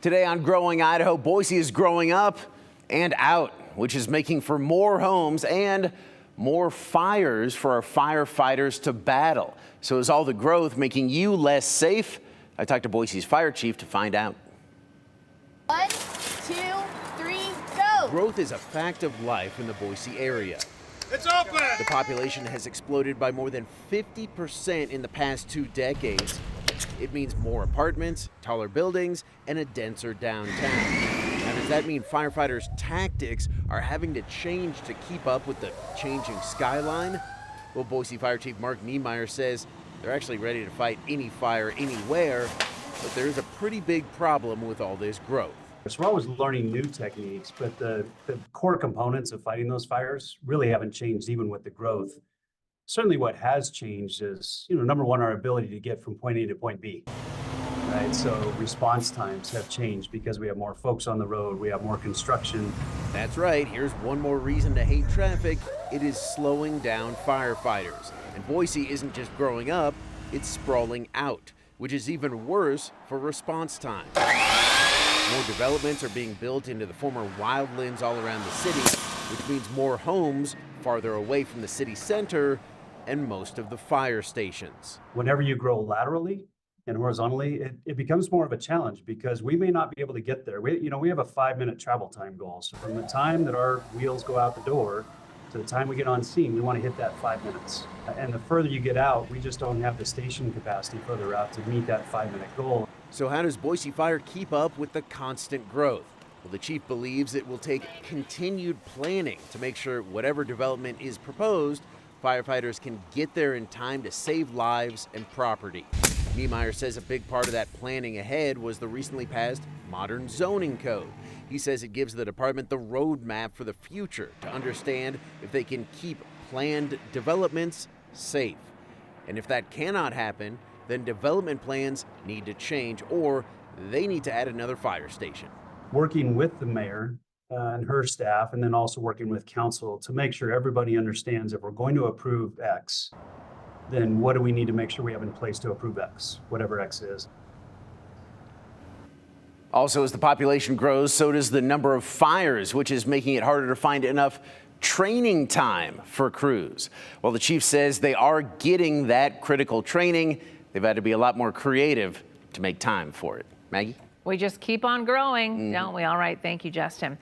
Today on Growing Idaho, Boise is growing up and out, which is making for more homes and more fires for our firefighters to battle. So is all the growth making you less safe? I talked to Boise's fire chief to find out. 1, 2, 3, go! Growth is a fact of life in the Boise area. It's open! The population has exploded by more than 50% in the past 2 decades. It means more apartments, taller buildings, and a denser downtown. Now, does that mean firefighters' tactics are having to change to keep up with the changing skyline? Well, Boise Fire Chief Mark Niemeyer says they're actually ready to fight any fire anywhere, but there is a pretty big problem with all this growth. So we're always learning new techniques, but the core components of fighting those fires really haven't changed even with the growth. Certainly what has changed is, number one, our ability to get from point A to point B, right? So response times have changed because we have more folks on the road, we have more construction. That's right. Here's one more reason to hate traffic. It is slowing down firefighters. And Boise isn't just growing up, it's sprawling out, which is even worse for response time. More developments are being built into the former wildlands all around the city, which means more homes farther away from the city center and most of the fire stations. Whenever you grow laterally and horizontally, it becomes more of a challenge because we may not be able to get there. We have a 5-minute travel time goal. So from the time that our wheels go out the door to the time we get on scene, we want to hit that 5 minutes. And the further you get out, we just don't have the station capacity further out to meet that 5-minute goal. So how does Boise Fire keep up with the constant growth? Well, the chief believes it will take continued planning to make sure whatever development is proposed, firefighters can get there in time to save lives and property. Niemeyer says a big part of that planning ahead was the recently passed modern zoning code. He says it gives the department the roadmap for the future to understand if they can keep planned developments safe. And if that cannot happen, then development plans need to change or they need to add another fire station. Working with the mayor and her staff, and then also working with council to make sure everybody understands if we're going to approve X, then what do we need to make sure we have in place to approve X, whatever X is. Also, as the population grows, so does the number of fires, which is making it harder to find enough training time for crews. Well, the chief says they are getting that critical training. They've had to be a lot more creative to make time for it. Maggie? We just keep on growing, don't we? All right, thank you, Justin.